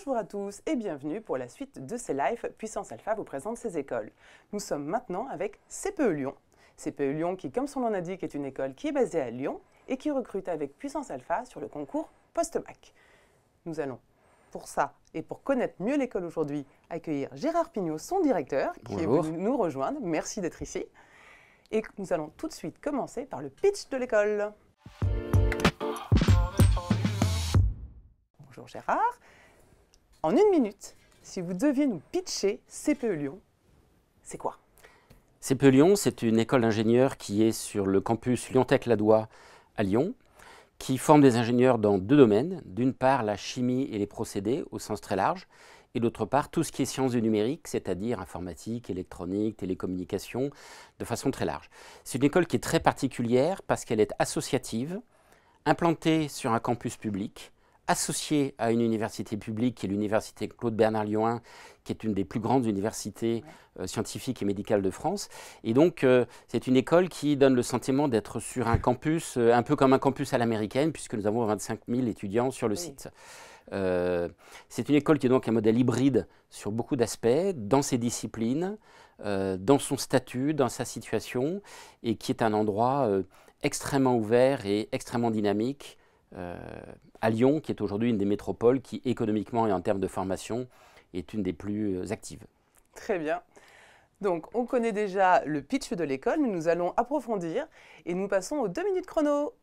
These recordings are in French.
Bonjour à tous et bienvenue pour la suite de ces lives. Puissance Alpha vous présente ses écoles. Nous sommes maintenant avec CPE Lyon. CPE Lyon qui, comme son nom l'indique, est une école qui est basée à Lyon et qui recrute avec Puissance Alpha sur le concours post-bac. Nous allons, pour ça et pour connaître mieux l'école aujourd'hui, accueillir Gérard Pignot, son directeur, qui est venu nous rejoindre. Merci d'être ici. Et nous allons tout de suite commencer par le pitch de l'école. Bonjour Gérard. En une minute, si vous deviez nous pitcher CPE Lyon, c'est quoi? CPE Lyon, c'est une école d'ingénieurs qui est sur le campus Lyon-Tech-Ladois à Lyon, qui forme des ingénieurs dans deux domaines. D'une part, la chimie et les procédés au sens très large, et d'autre part, tout ce qui est sciences du numérique, c'est-à-dire informatique, électronique, télécommunications, de façon très large. C'est une école qui est très particulière parce qu'elle est associative, implantée sur un campus public, associée à une université publique qui est l'université Claude Bernard Lyon 1, qui est une des plus grandes universités scientifiques et médicales de France. Et donc, c'est une école qui donne le sentiment d'être sur un campus, un peu comme un campus à l'américaine, puisque nous avons 25 000 étudiants sur le site. C'est une école qui est donc un modèle hybride sur beaucoup d'aspects, dans ses disciplines, dans son statut, dans sa situation, et qui est un endroit extrêmement ouvert et extrêmement dynamique, à Lyon, qui est aujourd'hui une des métropoles qui, économiquement et en termes de formation, est une des plus actives. Très bien. Donc, on connaît déjà le pitch de l'école, mais nous allons approfondir et nous passons aux 2 minutes chrono.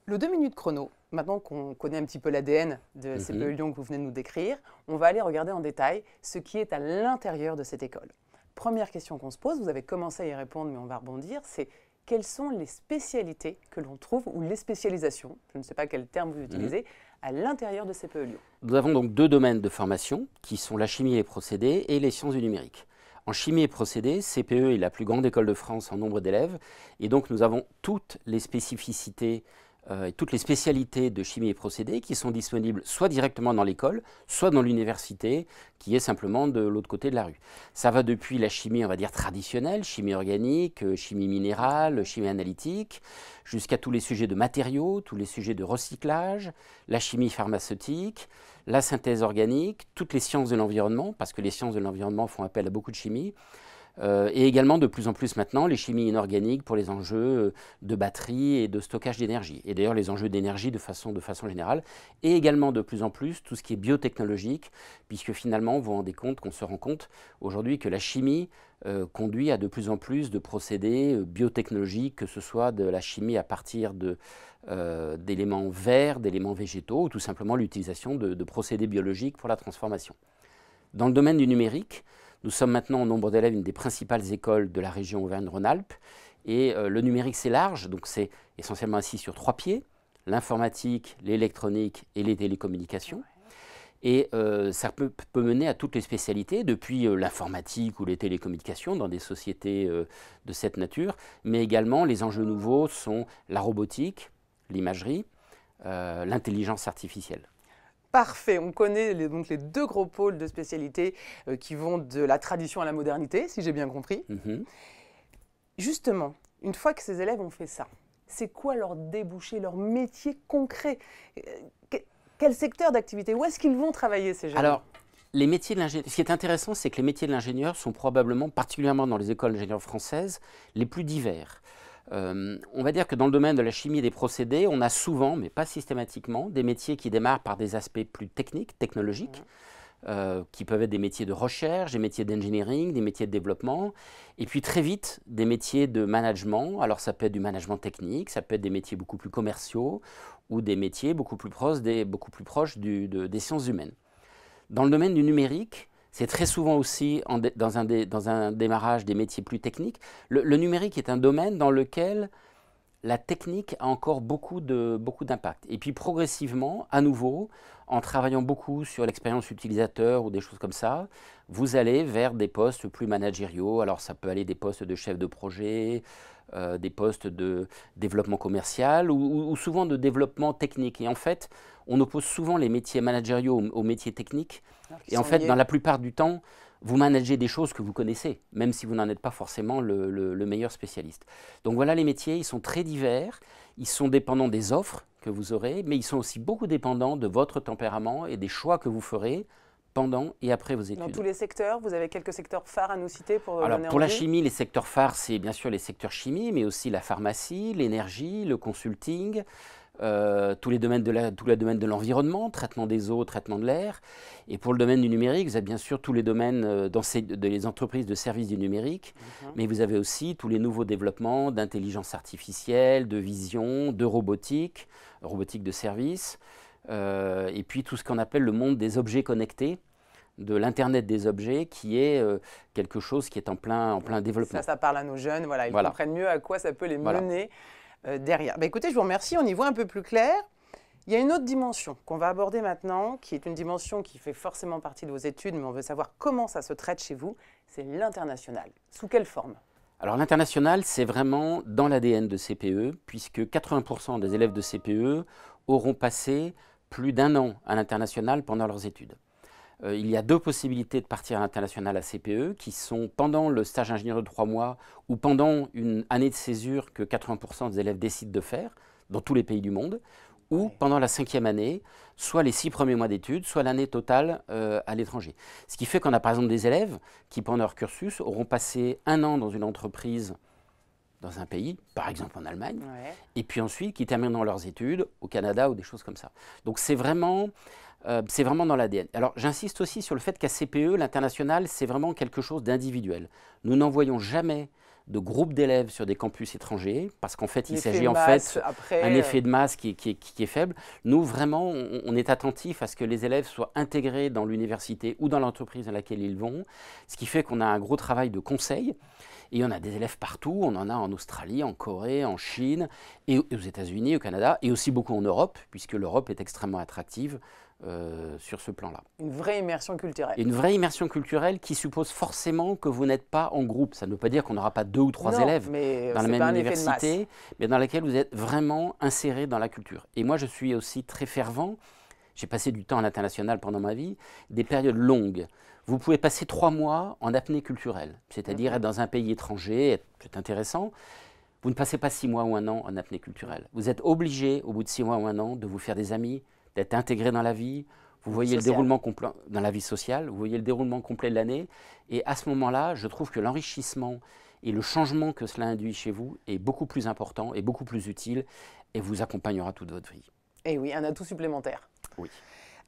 Le 2 minutes chrono, maintenant qu'on connaît un petit peu l'ADN de CPE Lyon que vous venez de nous décrire, on va aller regarder en détail ce qui est à l'intérieur de cette école. Première question qu'on se pose, vous avez commencé à y répondre, mais on va rebondir, c'est quelles sont les spécialités que l'on trouve, ou les spécialisations, je ne sais pas quel terme vous utilisez, à l'intérieur de CPE Lyon? Nous avons donc deux domaines de formation, qui sont la chimie et les procédés, et les sciences du numérique. En chimie et procédés, CPE est la plus grande école de France en nombre d'élèves, et donc nous avons toutes les spécificités et toutes les spécialités de chimie et procédés qui sont disponibles soit directement dans l'école, soit dans l'université, qui est simplement de l'autre côté de la rue. Ça va depuis la chimie, on va dire, traditionnelle, chimie organique, chimie minérale, chimie analytique, jusqu'à tous les sujets de matériaux, tous les sujets de recyclage, la chimie pharmaceutique, la synthèse organique, toutes les sciences de l'environnement, parce que les sciences de l'environnement font appel à beaucoup de chimie, et également de plus en plus maintenant les chimies inorganiques pour les enjeux de batterie et de stockage d'énergie. Et d'ailleurs les enjeux d'énergie de façon générale. Et également de plus en plus tout ce qui est biotechnologique, puisque finalement vous vous rendez compte qu'on se rend compte aujourd'hui que la chimie conduit à de plus en plus de procédés biotechnologiques, que ce soit de la chimie à partir d'éléments verts, d'éléments végétaux, ou tout simplement l'utilisation de procédés biologiques pour la transformation. Dans le domaine du numérique, nous sommes maintenant au nombre d'élèves une des principales écoles de la région Auvergne-Rhône-Alpes. Et le numérique, c'est large, donc c'est essentiellement assis sur 3 pieds, l'informatique, l'électronique et les télécommunications. Et ça peut mener à toutes les spécialités, depuis l'informatique ou les télécommunications dans des sociétés de cette nature, mais également les enjeux nouveaux sont la robotique, l'imagerie, l'intelligence artificielle. Parfait, on connaît donc les deux gros pôles de spécialité qui vont de la tradition à la modernité, si j'ai bien compris. Justement, une fois que ces élèves ont fait ça, c'est quoi leur débouché, leur métier concret? Quel secteur d'activité? Où est-ce qu'ils vont travailler ces jeunes? Alors, les métiers de l'ingénieur, ce qui est intéressant, c'est que les métiers de l'ingénieur sont probablement, particulièrement dans les écoles d'ingénieurs françaises, les plus divers. On va dire que dans le domaine de la chimie et des procédés, on a souvent, mais pas systématiquement, des métiers qui démarrent par des aspects plus techniques, technologiques, qui peuvent être des métiers de recherche, des métiers d'engineering, des métiers de développement, et puis très vite des métiers de management. Alors ça peut être du management technique, ça peut être des métiers beaucoup plus commerciaux, ou des métiers beaucoup plus proches des sciences humaines. Dans le domaine du numérique, c'est très souvent aussi dans un démarrage des métiers plus techniques. Le numérique est un domaine dans lequel la technique a encore beaucoup d'impact. Et puis progressivement, à nouveau, en travaillant beaucoup sur l'expérience utilisateur ou des choses comme ça, vous allez vers des postes plus managériaux. Alors ça peut aller des postes de chef de projet, des postes de développement commercial ou souvent de développement technique. Et en fait, on oppose souvent les métiers managériaux aux métiers techniques. Et en fait, dans la plupart du temps, vous managez des choses que vous connaissez, même si vous n'en êtes pas forcément le meilleur spécialiste. Donc voilà les métiers, ils sont très divers, ils sont dépendants des offres que vous aurez, mais ils sont aussi beaucoup dépendants de votre tempérament et des choix que vous ferez pendant et après vos études. Dans tous les secteurs, vous avez quelques secteurs phares à nous citer pour Alors, donner pour la envie? chimie, les secteurs phares, c'est bien sûr les secteurs chimie, mais aussi la pharmacie, l'énergie, le consulting, tous les domaines de l'environnement, traitement des eaux, traitement de l'air. Et pour le domaine du numérique, vous avez bien sûr tous les domaines des entreprises de services du numérique, mais vous avez aussi tous les nouveaux développements d'intelligence artificielle, de vision, de robotique, robotique de service, et puis tout ce qu'on appelle le monde des objets connectés, de l'Internet des objets, qui est quelque chose qui est en plein développement. Ça parle à nos jeunes, voilà, ils comprennent mieux à quoi ça peut les mener derrière. Bah, écoutez, je vous remercie, on y voit un peu plus clair. Il y a une autre dimension qu'on va aborder maintenant, qui est une dimension qui fait forcément partie de vos études, mais on veut savoir comment ça se traite chez vous, c'est l'international. Sous quelle forme? Alors l'international, c'est vraiment dans l'ADN de CPE, puisque 80% des élèves de CPE auront passé plus d'1 an à l'international pendant leurs études. Il y a 2 possibilités de partir à l'international à CPE, qui sont pendant le stage ingénieur de 3 mois ou pendant une année de césure que 80% des élèves décident de faire dans tous les pays du monde, ou pendant la 5e année, soit les 6 premiers mois d'études, soit l'année totale à l'étranger. Ce qui fait qu'on a par exemple des élèves qui, pendant leur cursus, auront passé 1 an dans une entreprise dans un pays, par exemple en Allemagne, et puis ensuite qui termineront leurs études au Canada ou des choses comme ça. Donc c'est vraiment dans l'ADN. Alors j'insiste aussi sur le fait qu'à CPE, l'international, c'est vraiment quelque chose d'individuel. Nous n'envoyons jamais de groupes d'élèves sur des campus étrangers, parce qu'en fait, il s'agit en fait d'un effet de masse qui est faible. Nous, vraiment, on est attentif à ce que les élèves soient intégrés dans l'université ou dans l'entreprise dans laquelle ils vont, ce qui fait qu'on a un gros travail de conseil. Et on a des élèves partout, on en a en Australie, en Corée, en Chine, et aux États-Unis, au Canada, et aussi beaucoup en Europe, puisque l'Europe est extrêmement attractive sur ce plan-là. Une vraie immersion culturelle. Une vraie immersion culturelle qui suppose forcément que vous n'êtes pas en groupe. Ça ne veut pas dire qu'on n'aura pas 2 ou 3 élèves dans la même université, mais dans laquelle vous êtes vraiment inséré dans la culture. Et moi, je suis aussi très fervent. J'ai passé du temps à l'international pendant ma vie, des périodes longues. Vous pouvez passer 3 mois en apnée culturelle, c'est-à-dire être dans un pays étranger, c'est intéressant. Vous ne passez pas 6 mois ou 1 an en apnée culturelle. Vous êtes obligé, au bout de 6 mois ou 1 an, de vous faire des amis, d'être intégré dans la vie. Vous voyez le déroulement complet dans la vie sociale, vous voyez le déroulement complet de l'année. Et à ce moment-là, je trouve que l'enrichissement et le changement que cela induit chez vous est beaucoup plus important et beaucoup plus utile et vous accompagnera toute votre vie. Et oui, un atout supplémentaire. Oui.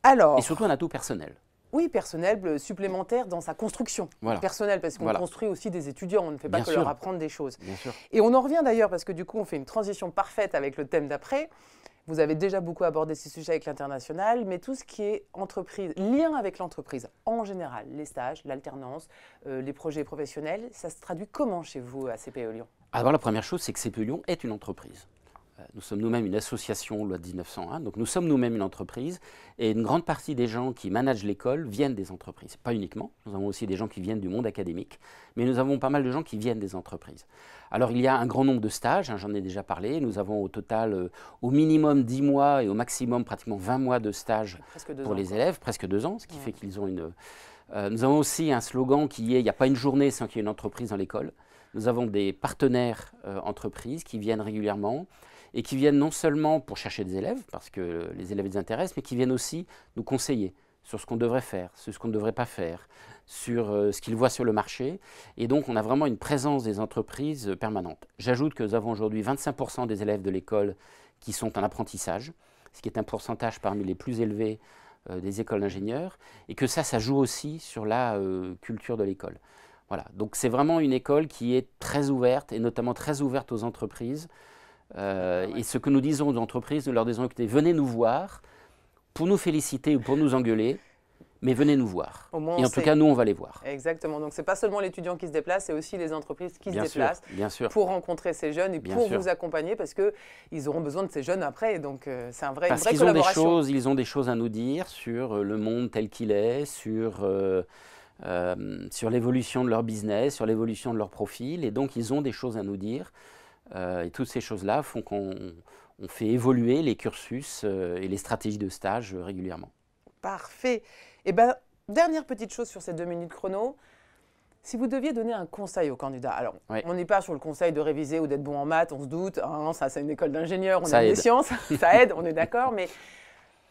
Alors, et surtout un atout personnel. Oui, personnel, supplémentaire dans sa construction. Voilà. Personnel, parce qu'on construit aussi des étudiants, on ne fait pas Bien que sûr. leur apprendre des choses. Bien sûr. Et on en revient d'ailleurs, parce que du coup, on fait une transition parfaite avec le thème d'après. Vous avez déjà beaucoup abordé ces sujets avec l'international, mais tout ce qui est entreprise, lien avec l'entreprise en général, les stages, l'alternance, les projets professionnels, ça se traduit comment chez vous à CPE Lyon? Alors la première chose, c'est que CPE Lyon est une entreprise. Nous sommes nous-mêmes une association, loi de 1901, donc nous sommes nous-mêmes une entreprise et une grande partie des gens qui managent l'école viennent des entreprises. Pas uniquement, nous avons aussi des gens qui viennent du monde académique, mais nous avons pas mal de gens qui viennent des entreprises. Alors il y a un grand nombre de stages, hein, j'en ai déjà parlé, nous avons au total au minimum 10 mois et au maximum pratiquement 20 mois de stage pour les élèves, presque 2 ans, ce qui fait qu'ils ont une... nous avons aussi un slogan qui est « il n'y a pas une journée sans qu'il y ait une entreprise dans l'école ». Nous avons des partenaires entreprises qui viennent régulièrement et qui viennent non seulement pour chercher des élèves, parce que les élèves les intéressent, mais qui viennent aussi nous conseiller sur ce qu'on devrait faire, sur ce qu'on ne devrait pas faire, sur ce qu'ils voient sur le marché. Et donc, on a vraiment une présence des entreprises permanente. J'ajoute que nous avons aujourd'hui 25% des élèves de l'école qui sont en apprentissage, ce qui est un pourcentage parmi les plus élevés des écoles d'ingénieurs, et que ça joue aussi sur la culture de l'école. Voilà. Donc, c'est vraiment une école qui est très ouverte, et notamment très ouverte aux entreprises. Et ce que nous disons aux entreprises, nous leur disons, écoutez, venez nous voir pour nous féliciter ou pour nous engueuler, mais venez nous voir. Et en tout cas, nous, on va les voir. Exactement. Donc, ce n'est pas seulement l'étudiant qui se déplace, c'est aussi les entreprises qui se déplacent bien sûr. Pour rencontrer ces jeunes et pour vous accompagner parce qu'ils auront besoin de ces jeunes après. Donc, c'est une vraie collaboration. Ils ont des choses à nous dire sur le monde tel qu'il est, sur l'évolution de leur business, sur l'évolution de leur profil. Et donc, ils ont des choses à nous dire. Et toutes ces choses-là font qu'on fait évoluer les cursus et les stratégies de stage régulièrement. Parfait. Et bien, dernière petite chose sur ces 2 minutes chrono. Si vous deviez donner un conseil aux candidats, alors Oui. on n'est pas sur le conseil de réviser ou d'être bon en maths, on se doute, hein, ça c'est une école d'ingénieur, on Ça aime les aide. sciences, ça aide, on est d'accord, mais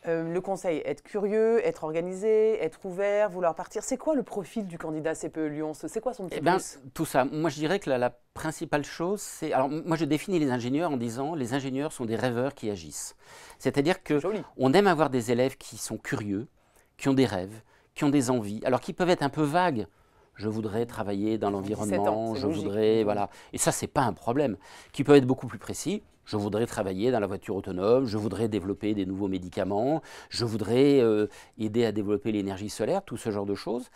le conseil, être curieux, être organisé, être ouvert, vouloir partir, c'est quoi le profil du candidat CPE Lyon? C'est quoi son petit Eh bien, plus? tout ça. Moi, je dirais que la principale chose, c'est... Alors, moi, je définis les ingénieurs en disant les ingénieurs sont des rêveurs qui agissent. C'est-à-dire Joli. qu'on aime avoir des élèves qui sont curieux, qui ont des rêves, qui ont des envies, alors qui peuvent être un peu vagues. Je voudrais travailler dans 17 ans, l'environnement, c'est je logique. voudrais... Voilà. Et ça, c'est pas un problème. Qui peut être beaucoup plus précis. Je voudrais travailler dans la voiture autonome, je voudrais développer des nouveaux médicaments, je voudrais aider à développer l'énergie solaire, tout ce genre de choses.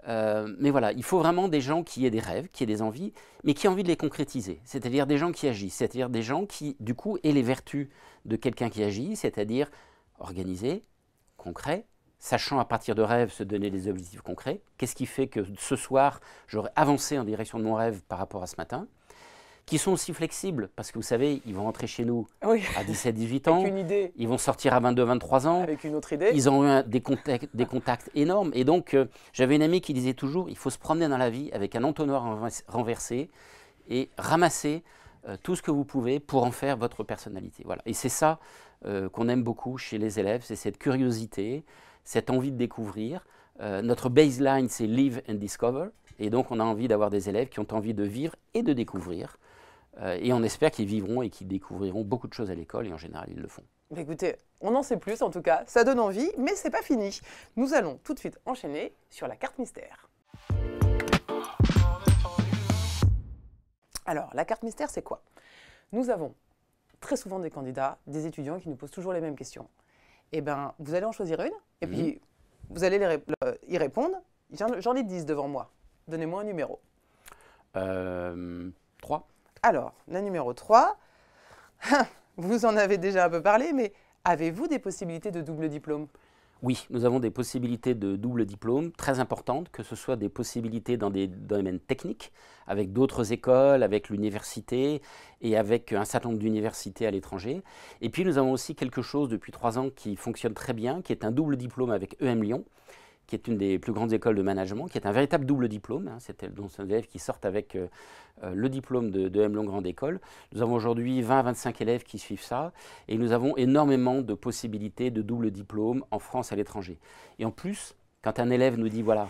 Mais voilà, il faut vraiment des gens qui aient des rêves, qui aient des envies, mais qui aient envie de les concrétiser. C'est-à-dire des gens qui agissent, c'est-à-dire des gens qui, du coup, aient les vertus de quelqu'un qui agit, c'est-à-dire organisé, concret, sachant à partir de rêves se donner des objectifs concrets. Qu'est-ce qui fait que ce soir, j'aurais avancé en direction de mon rêve par rapport à ce matin? Qui sont aussi flexibles, parce que vous savez, ils vont rentrer chez nous Oui, à 17-18 ans, avec une idée, ils vont sortir à 22-23 ans, avec une autre idée. ils ont eu des contacts énormes. Et donc, j'avais une amie qui disait toujours, il faut se promener dans la vie avec un entonnoir renversé et ramasser tout ce que vous pouvez pour en faire votre personnalité. Voilà. Et c'est ça qu'on aime beaucoup chez les élèves, c'est cette curiosité, cette envie de découvrir. Notre baseline, c'est Live and Discover. Et donc, on a envie d'avoir des élèves qui ont envie de vivre et de découvrir. Et on espère qu'ils vivront et qu'ils découvriront beaucoup de choses à l'école, et en général, ils le font. Mais écoutez, on en sait plus en tout cas, ça donne envie, mais c'est pas fini. Nous allons tout de suite enchaîner sur la carte mystère. Alors, la carte mystère, c'est quoi? Nous avons très souvent des candidats, des étudiants qui nous posent toujours les mêmes questions. Eh bien, vous allez en choisir une, et puis vous allez y répondre. J'en ai 10 devant moi. Donnez-moi un numéro. 3. Alors, la numéro 3, vous en avez déjà un peu parlé, mais avez-vous des possibilités de double diplôme? Oui, nous avons des possibilités de double diplôme très importantes, que ce soit des possibilités dans des domaines techniques, avec d'autres écoles, avec l'université et avec un certain nombre d'universités à l'étranger. Et puis nous avons aussi quelque chose depuis 3 ans qui fonctionne très bien, qui est un double diplôme avec EM Lyon, qui est une des plus grandes écoles de management, qui est un véritable double diplôme. C'est des élèves qui sortent avec le diplôme de EM Lyon Grande École. Nous avons aujourd'hui 20 à 25 élèves qui suivent ça, et nous avons énormément de possibilités de double diplôme en France et à l'étranger. Et en plus, quand un élève nous dit, voilà,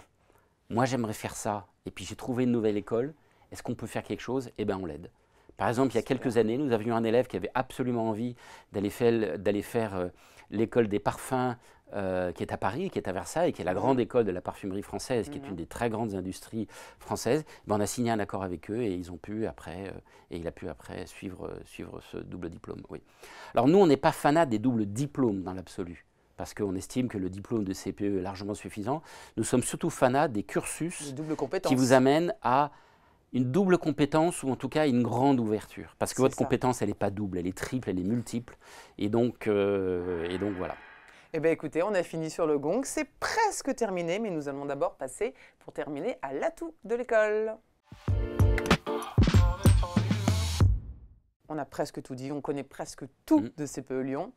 moi j'aimerais faire ça, et puis j'ai trouvé une nouvelle école, est-ce qu'on peut faire quelque chose? Eh bien on l'aide. Par exemple, il y a quelques années, nous avions un élève qui avait absolument envie d'aller faire l'école des parfums qui est à Paris, qui est à Versailles, qui est la grande école de la parfumerie française, qui est une des très grandes industries françaises. On a signé un accord avec eux et ils ont pu après, et il a pu après suivre ce double diplôme. Oui. Alors nous, on n'est pas fanat des doubles diplômes dans l'absolu, parce qu'on estime que le diplôme de CPE est largement suffisant. Nous sommes surtout fanats des cursus qui vous amènent à une double compétence ou en tout cas une grande ouverture. Parce que votre compétence, elle n'est pas double, elle est triple, elle est multiple. Et donc voilà. Eh bien écoutez, on a fini sur le gong, c'est presque terminé, mais nous allons d'abord passer, pour terminer, à l'atout de l'école. On a presque tout dit, on connaît presque tout de CPE Lyon.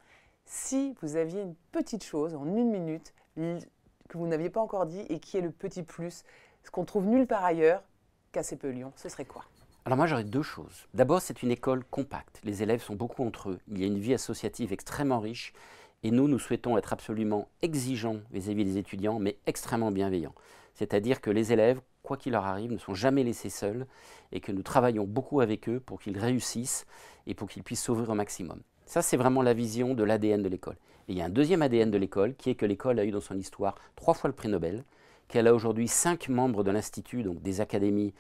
Si vous aviez une petite chose en 1 minute que vous n'aviez pas encore dit et qui est le petit plus, ce qu'on trouve nulle part ailleurs qu'à CPE Lyon, ce serait quoi? Alors moi j'aurais 2 choses. D'abord, c'est une école compacte. Les élèves sont beaucoup entre eux. Il y a une vie associative extrêmement riche. Et nous souhaitons être absolument exigeants vis-à-vis des étudiants, mais extrêmement bienveillants. C'est-à-dire que les élèves, quoi qu'il leur arrive, ne sont jamais laissés seuls et que nous travaillons beaucoup avec eux pour qu'ils réussissent et pour qu'ils puissent s'ouvrir au maximum. Ça, c'est vraiment la vision de l'ADN de l'école. Et il y a un deuxième ADN de l'école qui est que l'école a eu dans son histoire 3 fois le prix Nobel, qu'elle a aujourd'hui 5 membres de l'Institut, donc des académies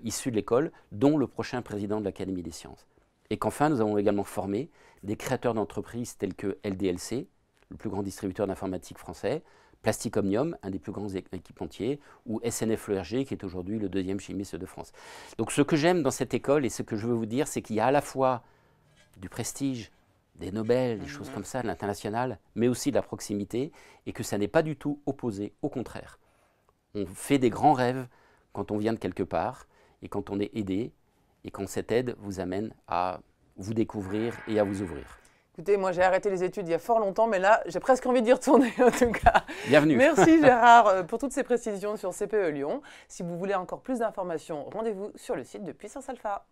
issues de l'école, dont le prochain président de l'Académie des sciences. Et qu'enfin, nous avons également formé des créateurs d'entreprises tels que LDLC, le plus grand distributeur d'informatique français, Plastic Omnium, un des plus grands équipementiers, ou SNF Lehergé, qui est aujourd'hui le 2e chimiste de France. Donc ce que j'aime dans cette école et ce que je veux vous dire, c'est qu'il y a à la fois du prestige, des Nobel, des choses comme ça, de l'international, mais aussi de la proximité, et que ça n'est pas du tout opposé, au contraire. On fait des grands rêves quand on vient de quelque part, et quand on est aidé, et quand cette aide vous amène à vous découvrir et à vous ouvrir. Écoutez, moi j'ai arrêté les études il y a fort longtemps, mais là j'ai presque envie d'y retourner en tout cas. Bienvenue. Merci Gérard pour toutes ces précisions sur CPE Lyon. Si vous voulez encore plus d'informations, rendez-vous sur le site de Puissance Alpha.